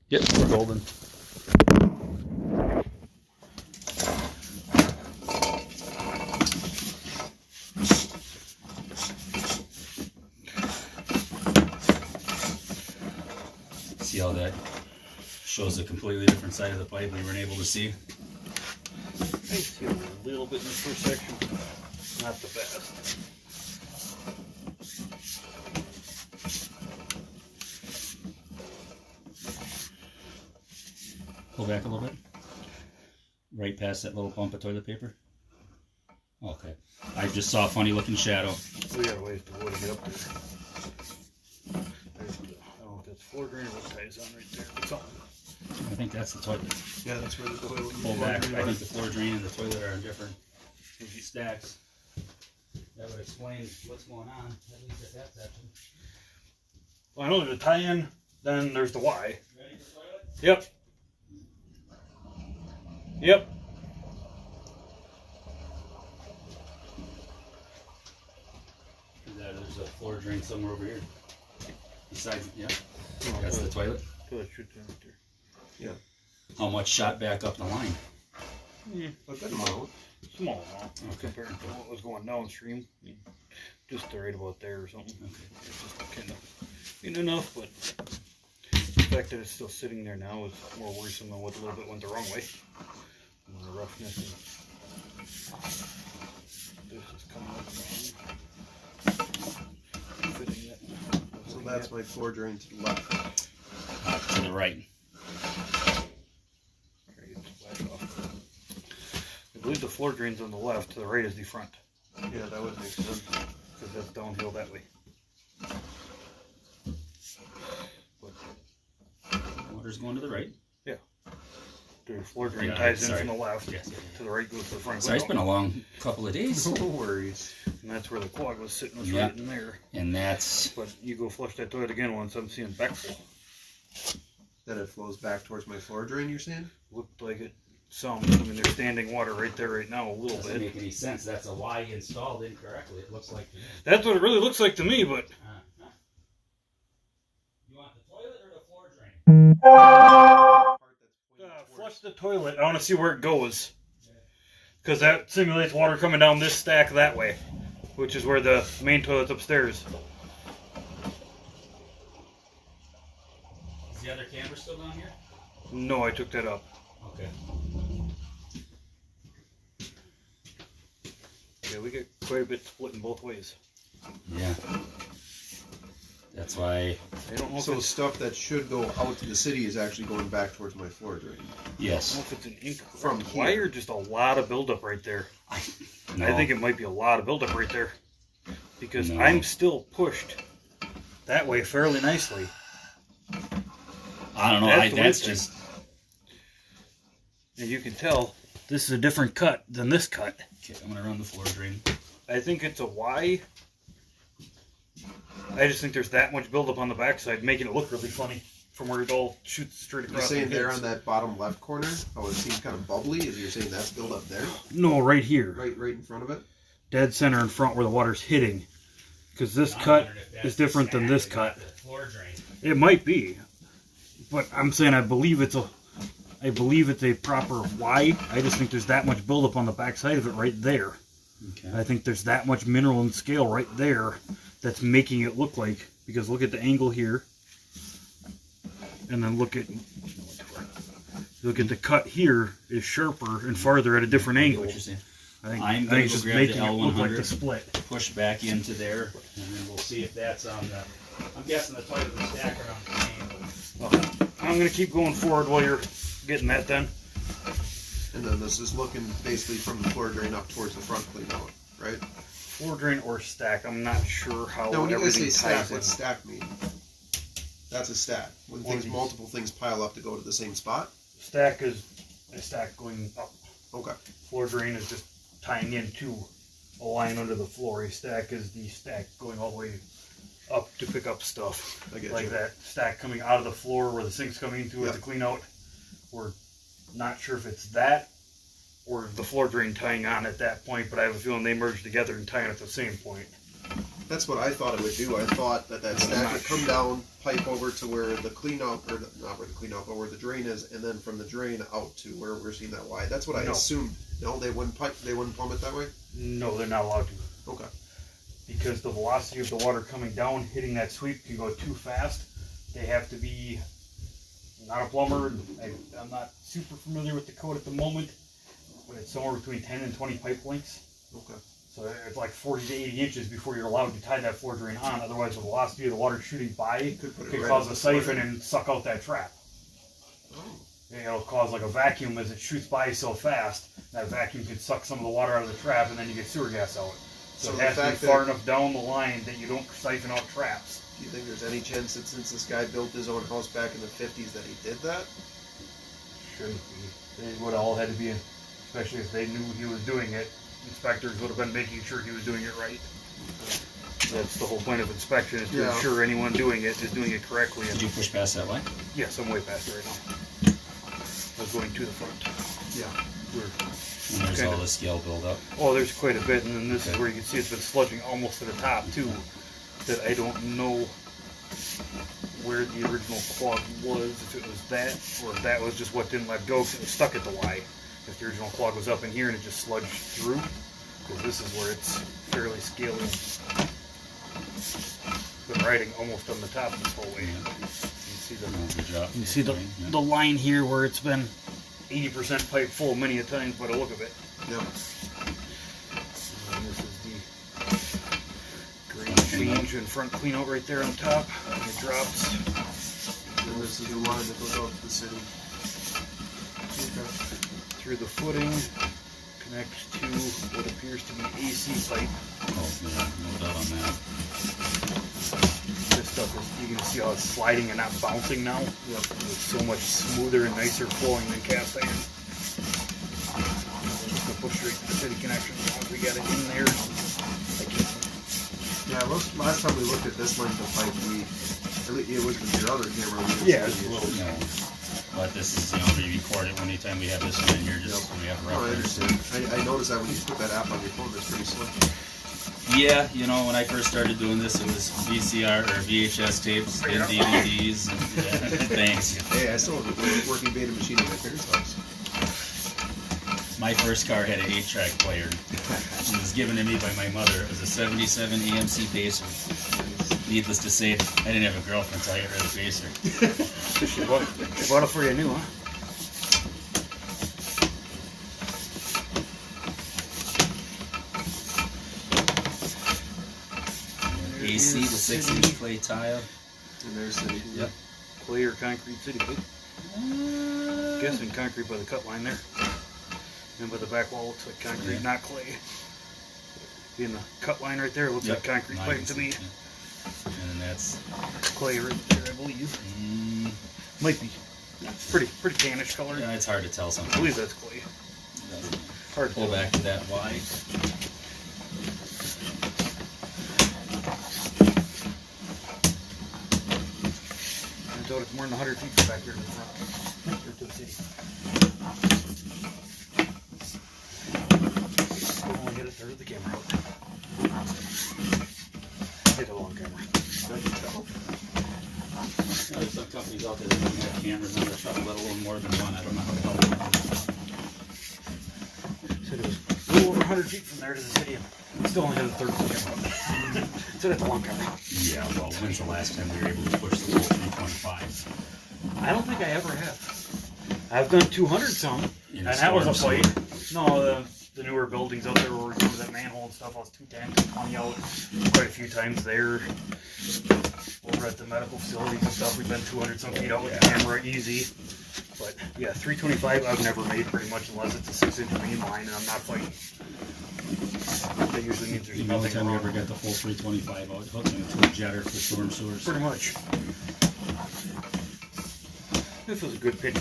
Yep, we're golden. See how that shows a completely different side of the pipe we weren't able to see? I see a little bit in the first section. Not the best. Pull back a little bit. Right past that little bump of toilet paper. Okay. I just saw a funny looking shadow. We got a ways to go to get up there. There's the, I don't know if that's floor drain or what ties on right there. It's on. I think that's the toilet. Yeah, that's where the toilet. Pull back. I think the floor drain and the toilet are in different stacks. That would explain what's going on, at least at that section. Well, I know there's a tie-in, then there's the Y. Ready for toilet? Yep. Yep. There's a floor drain somewhere over here. Besides, yeah. That's the toilet. Toilet should be right there. Yeah. How much shot back up the line? A good amount. Small amount. Okay. Compared to what was going downstream. Just right about there or something. Okay. It's just kind of ain't enough, but the fact that it's still sitting there now is more worrisome than what a little bit went the wrong way. And the roughness and this is coming up. Fitting it. So that's my floor drain to the left. To the right. I believe the floor drain's on the left, to the right is the front. Yeah, that would make sense. Because that's downhill that way. But Water's going to the right. the floor drain Yeah, ties in sorry. from the left, Yes. to the right goes to the front. Sorry, it's been a long couple of days. No worries. And that's where the quad was sitting, was Yeah. right in there. And that's, But you go flush that toilet again once, I'm seeing backflow. Then it flows back towards my floor drain, you're saying? Looked like it some. I mean, there's standing water right there right now a little doesn't bit. make any sense. That's a Y installed incorrectly, it looks like to me. That's what it really looks like to me, but You want the toilet or the floor drain? flush the toilet. I want to see where it goes. Because that simulates water coming down this stack that way, which is where the main toilet's upstairs. Is the other camera still down here? No, I took that up. Okay. Yeah, we get quite a bit splitting both ways. Yeah. That's why, I don't know if So it's, stuff that should go out to the city is actually going back towards my floor drain. I don't know yes. if it's an ink From why here. or just a lot of buildup right there. No. I think it might be a lot of buildup right there. Because No. I'm still pushed that way fairly nicely. I don't know. That's the weird That's thing. just, And you can tell this is a different cut than this cut. okay, I'm going to run the floor drain. I think it's a Y. I just think there's that much buildup on the backside, making it look really funny from where it all shoots straight You're across. saying the there heads. on that bottom left corner, how it seems kind of bubbly? Is you're saying that's built up there? No, right here. Right in front of it? Dead center in front where the water's hitting. Because this I'm cut wondering if that's is different the than stack this that got cut. the floor drain. It might be. But I'm saying I believe it's a proper Y. I just think there's that much buildup on the backside of it right there. Okay. I think there's that much mineral and scale right there that's making it look like, because look at the angle here, and then look at the cut here is sharper and farther at a different I get angle. what you're saying. I think, I'm I gonna think it's go just grab making the it look like L100. the split. Push back into there, and then we'll see if that's on the. I'm guessing the toilet and stack are on the same. Well, I'm going to keep going forward while you're getting that done. And then this is looking basically from the floor drain up towards the front clean out, right? Floor drain or stack, I'm not sure how Now when you guys say everything stack, ties in. what's stack mean? That's a stack. When One of things, these. multiple things pile up to go to the same spot? Stack is a stack going up. Okay. Floor drain is just tying into a line under the floor. A stack is the stack going all the way up to pick up stuff. I get Like you. that stack coming out of the floor where the sink's coming into it Yep. to clean out. We're not sure if it's that or the floor drain tying on at that point, but I have a feeling they merge together and tie in at the same point. That's what I thought it would do. I thought that stack would come down, pipe over to where the clean out, or not where the clean out, but where the drain is, and then from the drain out to where we're seeing that wide. That's what I No. assumed. No, they wouldn't plumb it that way? No, they're not allowed to. Okay. Because the velocity of the water coming down, hitting that sweep can go too fast. They have to be, not a plumber, I'm not super familiar with the code at the moment, but it's somewhere between 10 and 20 pipe lengths. Okay. So it's like 40 to 80 inches before you're allowed to tie that floor drain on. Otherwise, the velocity of the water shooting by Could put it could right cause up a the floor siphon drain. and suck out that trap. Oh. Yeah, it'll cause like a vacuum as it shoots by so fast. That vacuum could suck some of the water out of the trap, and then you get sewer gas out. So it the has to be fact far that- enough down the line that you don't siphon out traps. Do you think there's any chance that since this guy built his own house back in the 50s that he did that? Shouldn't be. They would all had to be, especially if they knew he was doing it. Inspectors would have been making sure he was doing it right. That's the whole point of inspection, is to Yeah. ensure anyone doing it is doing it correctly. Did you push past that line? Yes, I'm way past it right now. I was going to the front. Yeah. And there's Kind all of. the scale buildup. Oh, there's quite a bit, and then this is Okay. where you can see it's been sludging almost to the top too. That I don't know where the original clog was, if it was that, or if that was just what didn't let go because it was stuck at the Y. If the original clog was up in here and it just sludged through, because this is where it's fairly scaly. Been riding almost on the top this whole way. You see the Good job. you see Yeah. the line here where it's been 80% pipe full many a times by the look of it. Yep. And this is the green change and front clean out right there on top. And it drops And this is the line that goes out to the city. Okay. through the footing, connects to what appears to be AC pipe. Oh, yeah, no doubt on that. This stuff is, you can see how it's sliding and not bouncing now. Yep. It's so much smoother and nicer flowing than cast iron. Just gonna push straight to the city connection as long as we got it in there. Yeah, last time we looked at this length of pipe, it was with your other camera. Yeah, it's a little. No. But this is, we record it anytime we have this one in here, just so we have Oh, I reference. understand. I noticed that when you put that app on your phone, it's pretty slow. Yeah, when I first started doing this, it was VCR or VHS tapes, then DVDs, and yeah, thanks. Hey, I still have a working beta machine at my parents' house. My first car had an 8-track player. It was given to me by my mother. It was a 77 AMC Pacer. Needless to say, I didn't have a girlfriend, so I got rid of the Pacer. She bought it for you new, huh? AC, the 6-inch clay tile. And there's city. Yep. Clay or concrete city plate. Guessing concrete by the cut line there. And by the back wall looks like concrete, Yeah. not clay. Being the cut line right there, it looks Yep. like concrete No, I pipe can to see me. it, yeah. And then that's Clay right there, I believe. Might be. It's pretty tannish color. yeah, it's hard to tell I sometimes. believe that's clay. Hard to Pull tell. back to that Y. I doubt it's more than 100 feet from back here to the front. Here to the city. I'll only hit a third of the camera out. Hit a long camera. There's some companies out there that don't have cameras on their truck, let alone more than one. I don't know how the hell they do it. Said it was a little over 100 feet from there to the city, and still only hit a third of the camera. Said it's a long camera. Yeah, well, when's the last time we were able to push the full 325? I don't think I ever have. I've done 200 some, In and a that was a storm, fight. No, the newer buildings out there where we do that manhole and stuff, I was 210, 220 out quite a few times there. Over at the medical facilities and stuff, we've been 200 some feet out with the camera, easy. But yeah, 325 I've never made pretty much unless it's a 6-inch main line and I'm not fighting. That usually means there's The only nothing time we wrong. ever got the full 325 out, hooking it to a jetter for storm sewers. Pretty much. This was a good pitch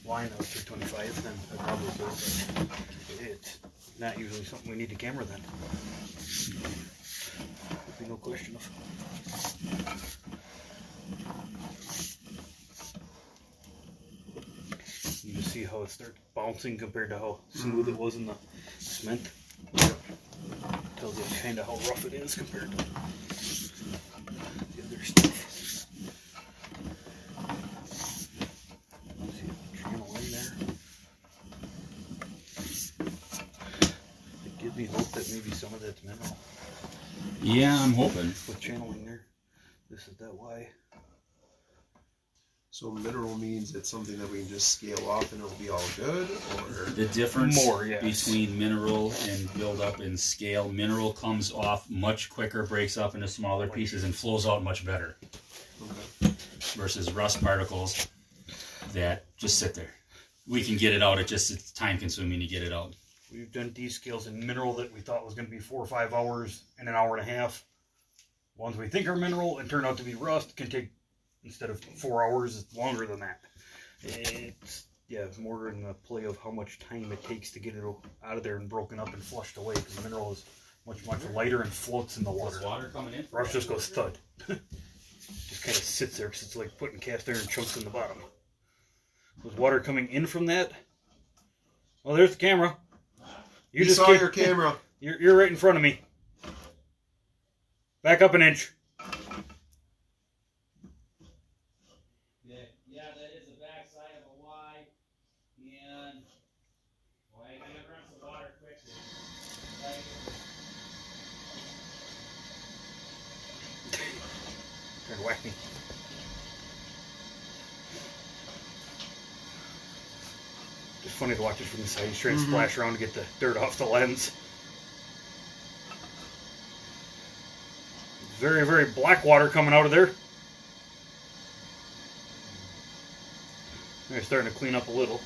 line of 325, then I probably could, but it's not usually something we need a camera then. There'd be no question of. You can see how it starts bouncing compared to how smooth it was in the cement. tells you kind of how rough it is compared to the other stuff. See the channel in there. It gives me hope that maybe some of that's mineral. Yeah, I'm hoping. With channeling there. This is that Y. So mineral means it's something that we can just scale off and it'll be all good, or The difference More, yes. between mineral and build up and scale, mineral comes off much quicker, breaks up into smaller pieces, and flows out much better. okay. Versus rust particles that just sit there. We can get it out, it's time consuming to get it out. We've done descales in mineral that we thought was going to be 4 or 5 hours in an hour and a half. Ones we think are mineral and turn out to be rust can take, instead of 4 hours, it's longer than that. It's more in the play of how much time it takes to get it out of there and broken up and flushed away, because mineral is much lighter and floats in the water. Is water coming in? Rust just goes thud. Just kind of sits there because it's like putting cast iron chunks in the bottom. Was water coming in from that? Well, there's the camera. You just saw your camera. You're right in front of me. Back up an inch. Yeah, that is the back side of a Y, and well, I gotta run some water quickly. Trying to whack me. It's funny to watch it from the side. He's trying to splash around to get the dirt off the lens. Very, very black water coming out of there. They're starting to clean up a little.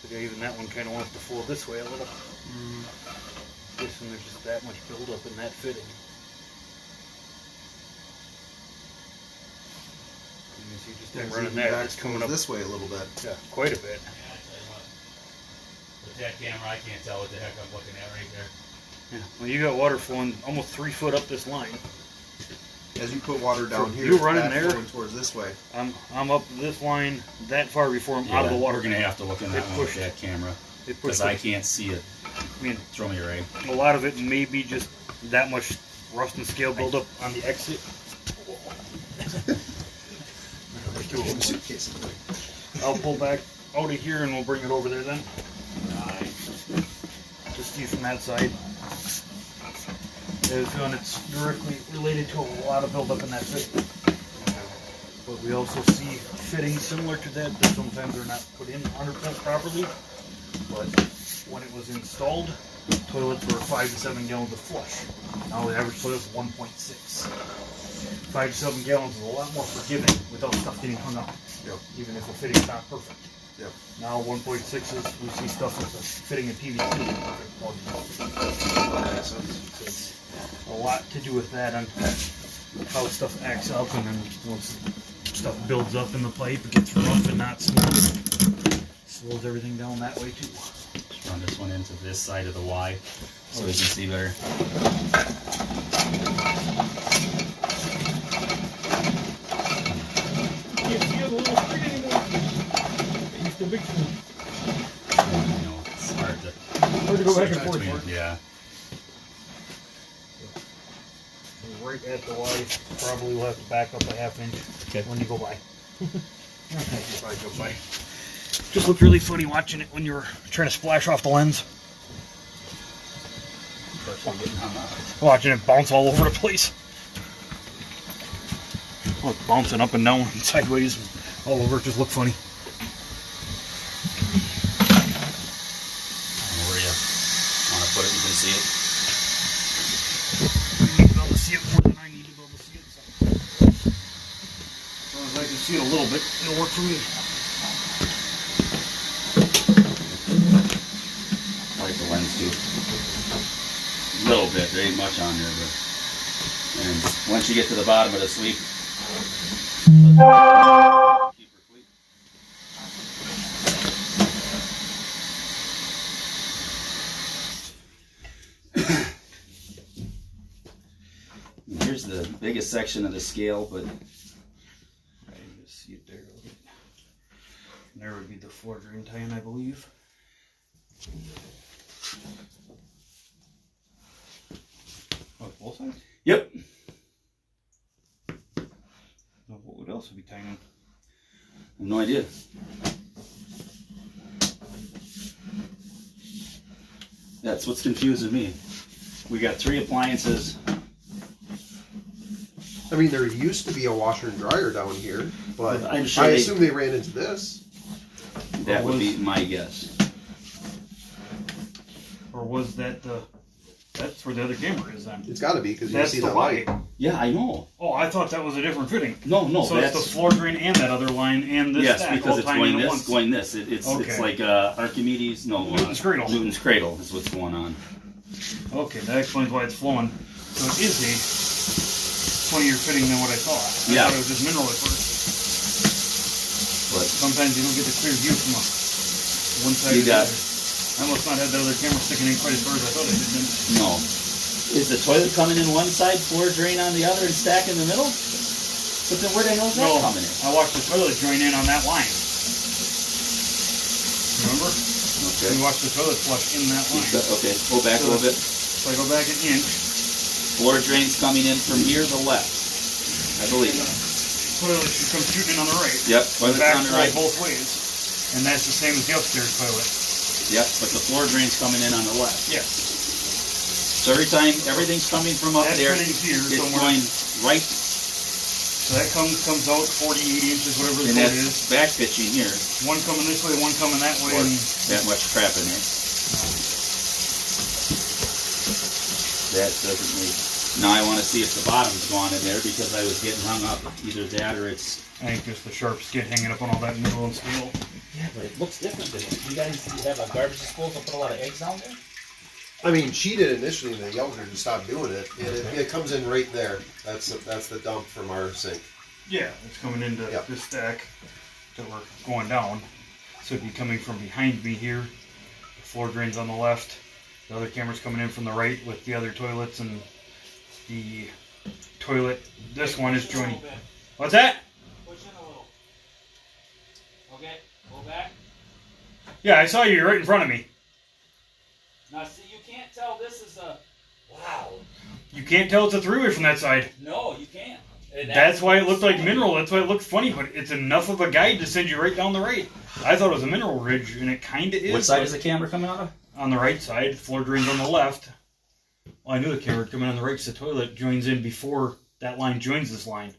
But even that one kind of wants to flow this way a little. This one, there's just that much buildup in that fitting. You can see just them running there. It's coming up this way a little bit. Yeah, quite a bit. Yeah, I tell you what. With that camera, I can't tell what the heck I'm looking at right there. Yeah. Well, you got water flowing almost 3 foot up this line. As you put water down So here, you running that's there? flowing towards this way. I'm up this line that far before I'm out of the water. We're gonna have to look in that It one with pushed- that camera It pushed because I can't see it. I mean, Throw me a ray. a lot of it may be just that much rust and scale buildup on the exit. I'll pull back out of here and we'll bring it over there then. Just see from that side. And it's directly related to a lot of buildup in that fit. But we also see fittings similar to that sometimes they're not put in 100% properly. But when it was installed, toilets were 5 to 7 gallons of flush. Now the average toilet is 1.6. 5 to 7 gallons is a lot more forgiving without stuff getting hung up. Yep. Even if the fitting's not perfect. Yep. Now 1.6s, we see stuff with a fitting in PVC. That makes sense. It's a lot to do with that and how stuff acts up, and then once stuff builds up in the pipe, it gets rough and not smooth. Slows everything down that way too. Just run this one into this side of the Y so we can see better. Can't see it a little straight anymore. It's the big one. You know, it's hard to go back and forth. between- Yeah. Right at the Y, probably will have to back up a ½ inch when you go by. Probably go by. Just looked really funny watching it when you were trying to splash off the lens. Watching it bounce all over the place. Oh, it's bouncing up and down and sideways and all over. It just looked funny. Where you want to put it, you can see it. You need to be able to see it more than I need to be able to see it. So. As long as I can see it a little bit, it'll work for me. I like the lens too. A little bit, there ain't much on there, but and once you get to the bottom of the sweep, keep her clean. Here's the biggest section of the scale, but I can just see it there. There would be the floor drain tie-in, I believe. be tying in? I have no idea. That's what's confusing me. We got 3 appliances. I mean, there used to be a washer and dryer down here, but I'm sure I they- assume they ran into this. That would be my guess. Or was that the... That's where the other camera is then. It's got to be because you That's see the that light. Yeah, I know. Oh, I thought that was a different fitting. No, So that's it's the floor drain and that other line and this yes, stack because all it's tying going in at this, once. going this. It's Okay. like Archimedes. No, Newton's cradle. Newton's cradle is what's going on. Okay, that explains why it's flowing. So it is a funnier fitting than what I thought. I Yeah. thought it was just mineral at first. But Sometimes you don't get the clear view from one side You or the got- other. I must not have the other camera sticking in quite as far as I thought it did. no, is the toilet coming in one side, floor drain on the other, and stack in the middle? But then where the hell is that No, coming in? I watched the toilet join in on that line. Remember? Okay. We watched the toilet flush in that line. Okay, go back a little bit. So I go back an inch. Floor drain's coming in from here to left, I believe. Toilet should come shooting in on the right. Yep, The toilet's back on the flow right. both ways. And that's the same as the upstairs toilet. Yep, but the floor drain's coming in on the left. Yes. So every time everything's coming from up That there, fitting's here it's somewhere. going right, So that comes out 40, 80 inches, whatever the and foot is. that's back pitching here. One coming this way, one coming that way. Or And that much crap in there. That doesn't make. Now I want to see if the bottom's gone in there because I was getting hung up. Either that or it's. I think just the sharp skid hanging up on all that mineral and steel. Yeah, but it looks different. You guys have a garbage disposal, put a lot of eggs down there? I mean, she did initially, and they yelled at her to stop doing it. And it comes in right there. That's the dump from our sink. Yeah, it's coming into Yep. this stack that we're going down. So it'd be coming from behind me here. The floor drain's on the left. The other camera's coming in from the right with the other toilets and the toilet. This one is joining. What's that? Push in a little. Okay, go back. Yeah, I saw you. You're right in front of me. Now see, you can't tell this is a... Wow. You can't tell it's a three-way from that side. No, you can't. And That's why it looked like mineral. That's why it looked funny, but it's enough of a guide to send you right down the right. I thought it was a mineral ridge, and it kind of is. What side is the camera coming out of? On the right side, floor drain's on the left. Well, I knew the camera would come in on the right because the toilet joins in before that line joins this line.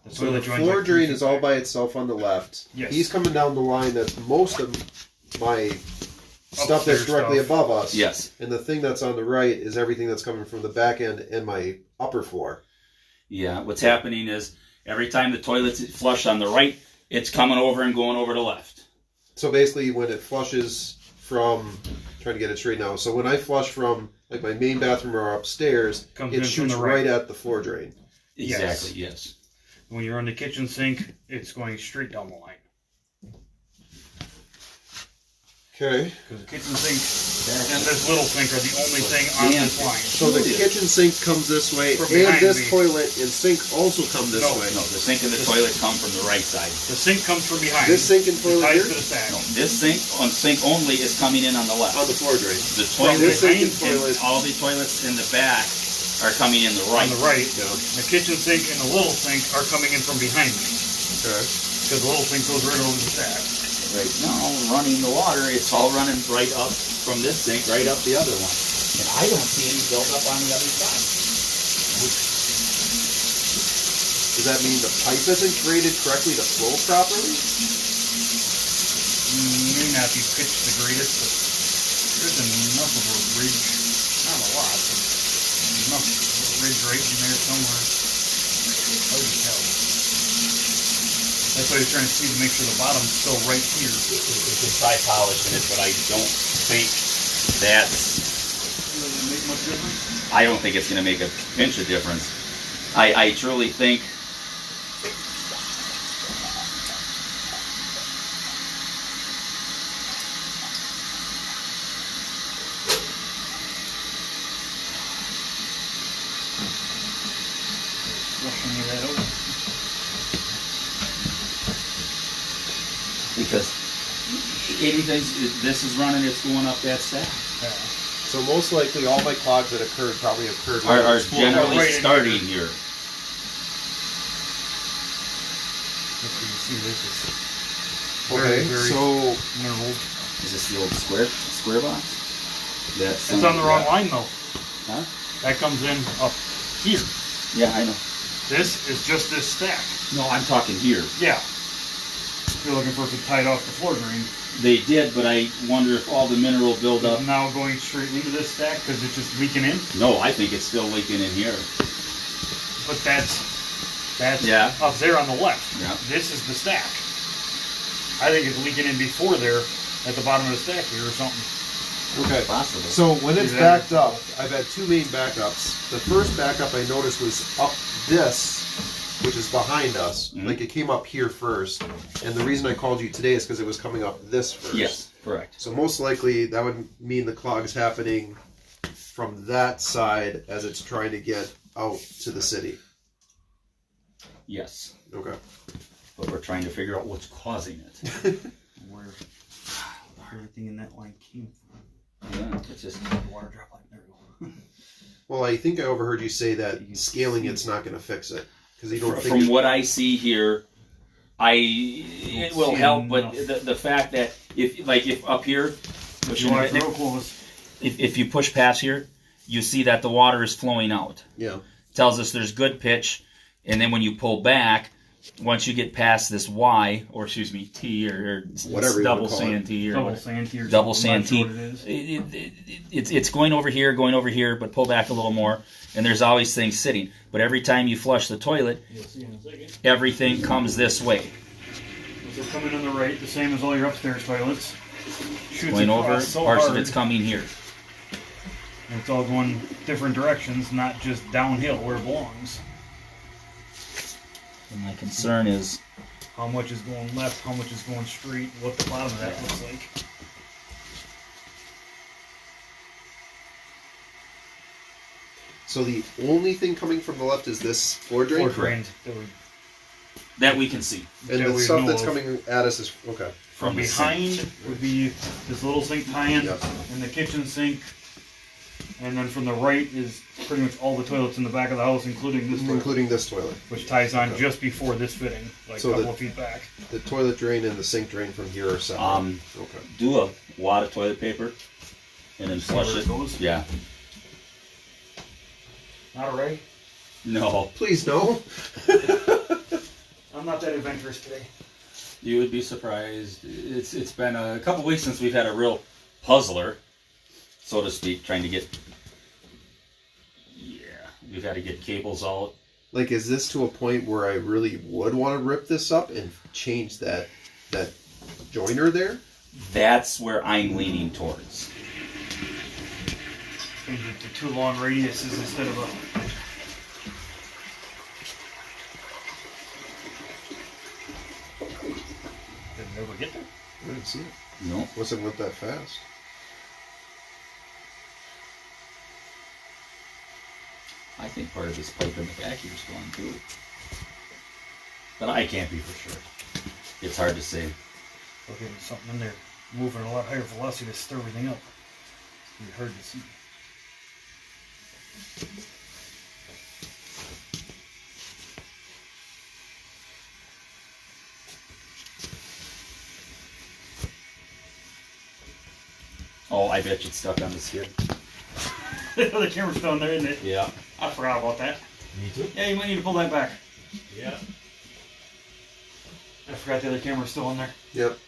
The So the joins floor like drain 3 is feet all back. by itself on the left. Yes. He's coming down the line that's most of my stuff that's Upstairs directly stuff. above us. Yes. And the thing that's on the right is everything that's coming from the back end and my upper floor. Yeah, what's happening is every time the toilet's flush on the right, it's coming over and going over to left. So basically, when it flushes from, trying to get it straight now. So when I flush from like my main bathroom or upstairs, Comes in it from shoots the right right. at the floor drain. Yes. Exactly, yes. When you're on the kitchen sink, it's going straight down the line. Okay. Because the kitchen sink and this little sink are the only thing on Damn. this line. So the kitchen sink comes this way, From and behind this me. toilet and sink also come this No, way. No, the sink and the toilet come from the right side. The sink comes from behind. This sink and It toilet ties here to the stack. No, this sink only is coming in on the left. on the floor drain. The toilet This sink and and toilet. all the toilets in the back are coming in the right. On the right. Yeah. The kitchen sink and the little sink are coming in from behind me. Okay. Because the little sink goes right over the stack. Right now, running the water, it's all running right up from this sink, right up the other one. And I don't see any buildup on the other side. Does that mean the pipe isn't created correctly to flow properly? May not be pitched the greatest, but there's enough of a ridge. Not a lot, but enough of a ridge right in there somewhere. Hard to tell. That's why he's trying to see to make sure the bottom's still right here. We can try polishing it, but I don't think that's. Does it make much difference? I don't think it's going to make a pinch of difference. I truly think. Flushing me that over. Because anything, this is running, it's going up that stack. Yeah. So most likely all my clogs that occurred probably occurred when Are it was flowing. generally right in starting here. Just so you see this is Okay, very so mineral. Is this the old square box? That's It's on the wrong line though. Huh? That comes in up here. Yeah, I know. This is just this stack. No, I'm talking here. Yeah. You're looking for it to tie it off the floor drain. They did, but I wonder if all the mineral buildup. It's now going straight into this stack because it's just leaking in. No, I think it's still leaking in here. But that's Yeah. up there on the left. Yeah. This is the stack. I think it's leaking in before there at the bottom of the stack here or something. okay. Possible. So when it's Is backed up, I've had two main backups. The first backup I noticed was up this, which is behind us. Mhm. Like it came up here first. And the reason I called you today is because it was coming up this first. Yes, correct. So most likely that would mean the clog's happening from that side as it's trying to get out to the city. Yes, Okay. but we're trying to figure out what's causing it. Where everything in that line came from. Yeah, it's just The water drop line. There we go. Well, I think I overheard you say that scaling it's not going to fix it because you don't think. from what I see here. It will see help, but enough. the fact that if up here, which You want it real close. if you push past here, you see that the water is flowing out. Yeah. Tells us there's good pitch, and then when you pull back, once you get past this Y, or excuse me, T, or Whatever you double wanna call it. sand-T, or Double whatever. sand or Double something. sand-T. I'm not sure what it is. It's going over here, but pull back a little more, and there's always things sitting. But every time you flush the toilet, You'll see in a second. everything comes this way. So coming on the right, the same as all your upstairs toilets. Shoots Going over, across so parts of hard, it's coming here. and it's all going different directions, not just downhill where it belongs. And my concern is, How much is going left, how much is going straight, what the bottom of that looks like. So the only thing coming from the left is this floor drain, Floor drains that were that we can see. and that the we stuff know that's of. coming at us is okay. From the sink. behind would be this little sink tie-in Yep. and the kitchen sink. And then from the right is pretty much all the toilets in the back of the house, including this toilet, Including this toilet. which ties on just before this fitting, like So a couple the- of feet back. The toilet drain and the sink drain from here are separate. Okay. Do a wad of toilet paper, and then flush where it. it goes? Yeah. Not already? No, Please no. I'm not that adventurous today. you would be surprised. It's been a couple weeks since we've had a real puzzler, so to speak, trying to get. Yeah, we've had to get cables out. Like, is this to a point where I really would want to rip this up and change that joiner there? That's where I'm leaning towards. Change it to 2 long radiuses instead of a. Did it ever get there? I didn't see it. No. Wasn't went that fast. I think part of this pipe in the back here is going too. But I can't be for sure. It's hard to say. Okay, there's something in there moving at a lot higher velocity to stir everything up. It's hard to see. Oh, I bet you it's stuck on the skid. The camera's still in there, isn't it? Yeah. I forgot about that. Me too. Yeah, you might need to pull that back. Yeah. I forgot the other camera's still in there. Yep.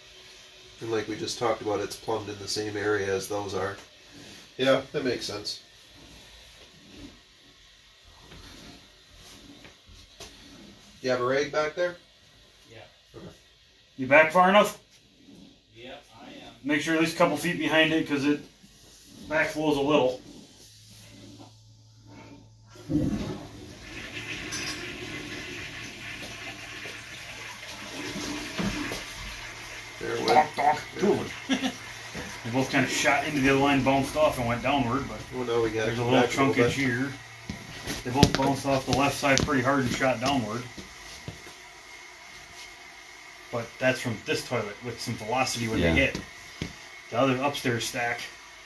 And like we just talked about, it's plumbed in the same area as those are. Yeah, that makes sense. You have a rag back there? You back far enough? Yep, I am. Make sure at least a couple feet behind it because it backflows a little. There, Donk, well, donk. Two of them. They both kind of shot into the other line, bounced off, and went downward, but well, now we got there's a it little back chunkage bit. here. They both bounced off the left side pretty hard and shot downward. But that's from this toilet with some velocity when Yeah. they hit. The other upstairs stack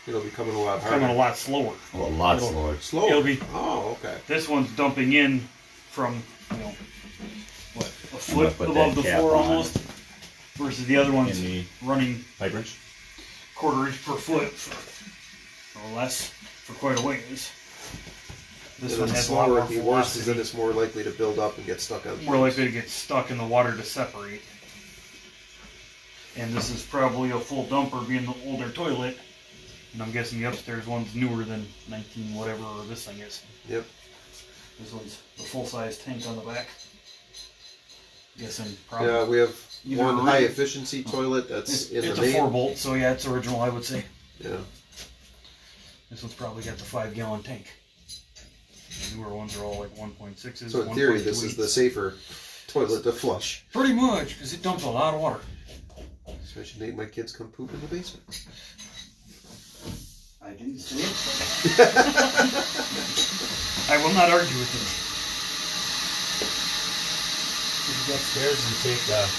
It'll be coming a lot harder. coming a lot slower. Well, a lot It'll- slower. Slower. It'll be- Oh, okay. This one's dumping in from, a foot put above that the cap floor on. almost, versus the other one's In the running pipe wrench. quarter inch per foot or less for quite a ways. This And one then has a lot slower more it be worse, is velocity, then it's more likely to build up and get stuck on. more likely to get stuck in the water to separate. And this is probably a full dumper, being the older toilet. And I'm guessing the upstairs one's newer than 19 whatever this thing is. Yep. This one's the full-size tank on the back. Guessing probably. Yeah, we have Either one or- high efficiency toilet that's in It's the a main. 4-bolt, so yeah, it's original, I would say. Yeah. This one's probably got the 5-gallon tank. The newer ones are all like 1.6s. So in theory, this is the 1.28s. safer toilet to flush. Pretty much, because it dumps a lot of water. So I should make my kids come poop in the basement. I didn't say it. I will not argue with this. You go upstairs and take about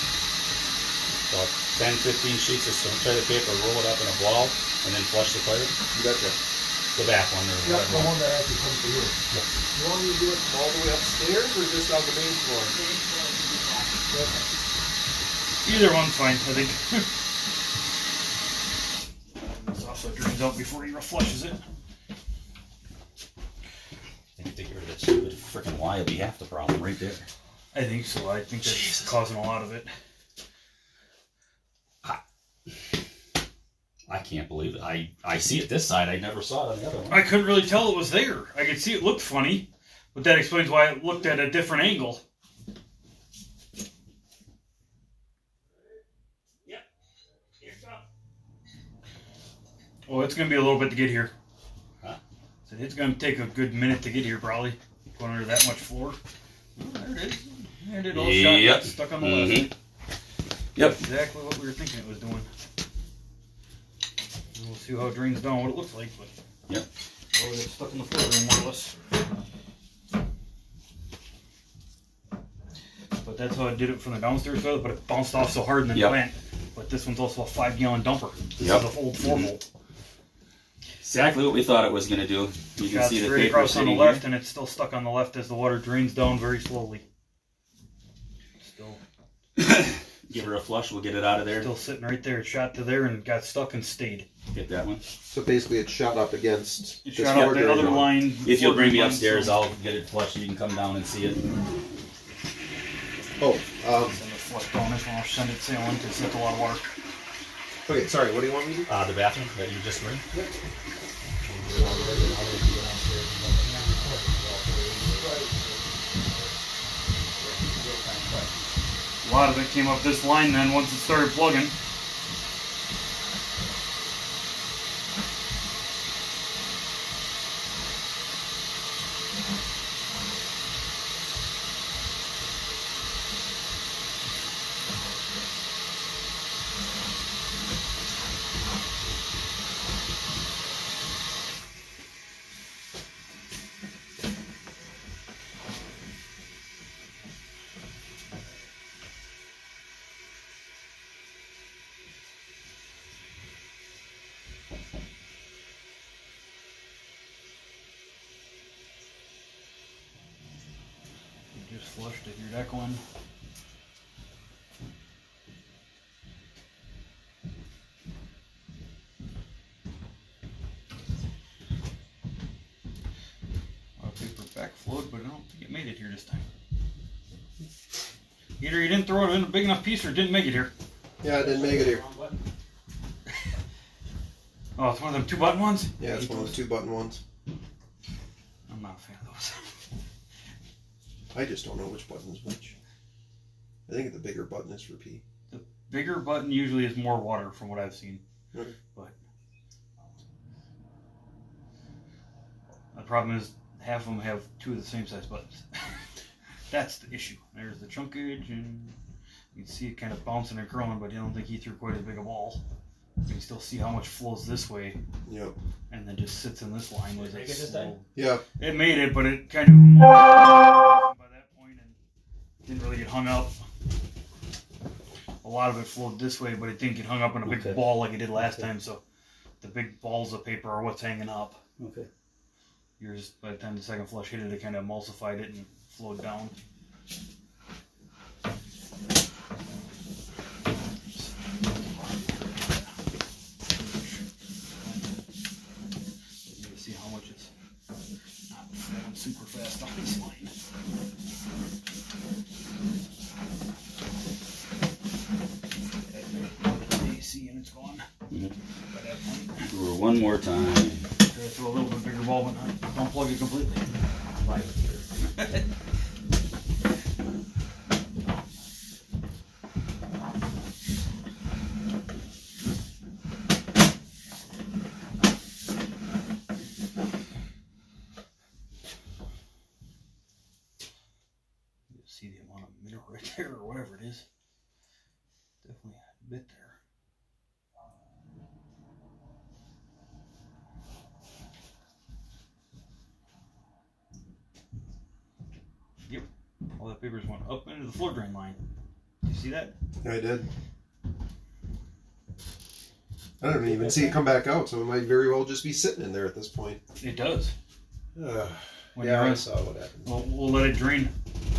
10, 15 sheets of some toilet paper, roll it up in a ball, and then flush the toilet. You betcha. The back one or Yeah, whatever. the one that actually comes to you. You want me to do it from all the way upstairs or just on the main floor? Either one's fine, I think. This also drains out before he flushes it. I think to get rid of that stupid freaking Y will be half the problem right there. I think so. I think that's Jesus. causing a lot of it. I can't believe it. I see it this side. I never saw it on the other one. I couldn't really tell it was there. I could see it looked funny, but that explains why it looked at a different angle. Yep. Here's up. Oh, it's going to be a little bit to get here. Huh? So it's going to take a good minute to get here, probably. Going under that much floor. Oh, there it is. There it is. All shot. Yep. Got stuck on the left. Yep. Exactly what we were thinking it was doing. And we'll see how it drains down, what it looks like. But Yep. oh, it's stuck in the floor room, more or less. But that's how I did it from the downstairs toilet, but it bounced off so hard and then Yep. went. But this one's also a 5-gallon dumper. This Yep. is a old 4-bolt. Exactly what we thought it was going to do. You can Shot see the straight paper across on the sitting left, here. and it's still stuck on the left as the water drains down very slowly. Still Give her a flush. We'll get it out of there. Still sitting right there. It shot to there and got stuck and stayed. Get that one. So basically, it's shot up against. It this shot up floor the other drain line. line. If you'll bring me line, upstairs, so- I'll get it flushed. You can come down and see it. Oh, Send the flush down this one. I'll send it sailing because it's a lot of water. okay. Sorry. What do you want me to do? The bathroom that you just were in. A lot of it came up this line then once it started plugging. You just flushed it. Your deck one. A lot of paper backflowed, but I don't think it made it here this time. Either you didn't throw it in a big enough piece or it didn't make it here. Yeah, I didn't make it here. Oh, it's one of them 2-button ones? Yeah, it's one of those 2-button ones. I'm not a fan of those. I just don't know which button is which. I think the bigger button is for P. Bigger button usually is more water from what I've seen. Okay. But the problem is half of them have 2 of the same size buttons. That's the issue. There's the chunkage, and you can see it kind of bouncing and curling, but I don't think he threw quite as big a ball. You can still see how much flows this way, Yep. and then just sits in this line with Did it it make it this slow. time? Yeah. It made it, but it kind of by that point and didn't really get hung up. A lot of it flowed this way, but it didn't get hung up in a big Okay. ball like it did last Okay. time. So the big balls of paper are what's hanging up. Okay. Yours, by the time the second flush hit it, it kind of emulsified it and flowed down. more time. Try to throw a little bit bigger ball, but not unplug it completely. You see the amount of mineral right there, or whatever it is. Definitely a bit there. Yep, all that paper's went up into the floor drain line. You see that? I did. I don't even see it come back out, so it might very well just be sitting in there at this point. It does. When Yeah, you're I saw what happened. we'll let it drain.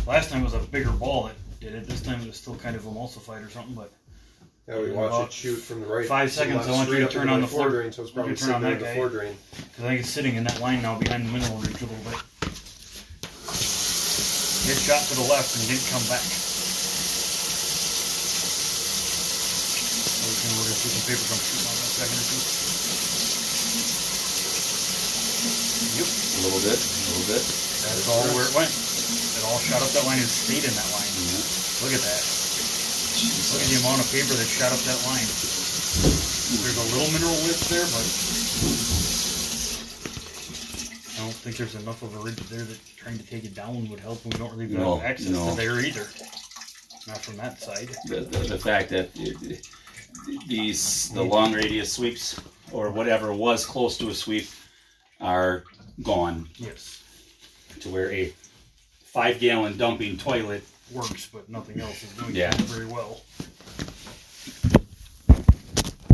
Last time it was a bigger ball that did it. This time it was still kind of emulsified or something, but Yeah, we watched it shoot from the right. 5 to seconds, left, I want you straight to up turn into on my the floor drain, so it's you probably can turn on sitting there in that the guy. floor drain. because I think it's sitting in that line now behind the mineral ridge a little bit. It shot to the left and didn't come back. We're gonna see some paper come shooting on that second or two. Yep. A little bit, a little bit. That's all where it went. It all shot up that line and stayed in that line. Yeah. Look at that. Look at the amount of paper that shot up that line. There's a little mineral width there, but I don't think there's enough of a ridge there that trying to take it down would help. We don't really No, have access no. to there either. Not from that side. The fact that the long radius sweeps or whatever was close to a sweep are gone, Yes. to where a 5-gallon dumping toilet Works, but nothing else is doing Yeah. it very well.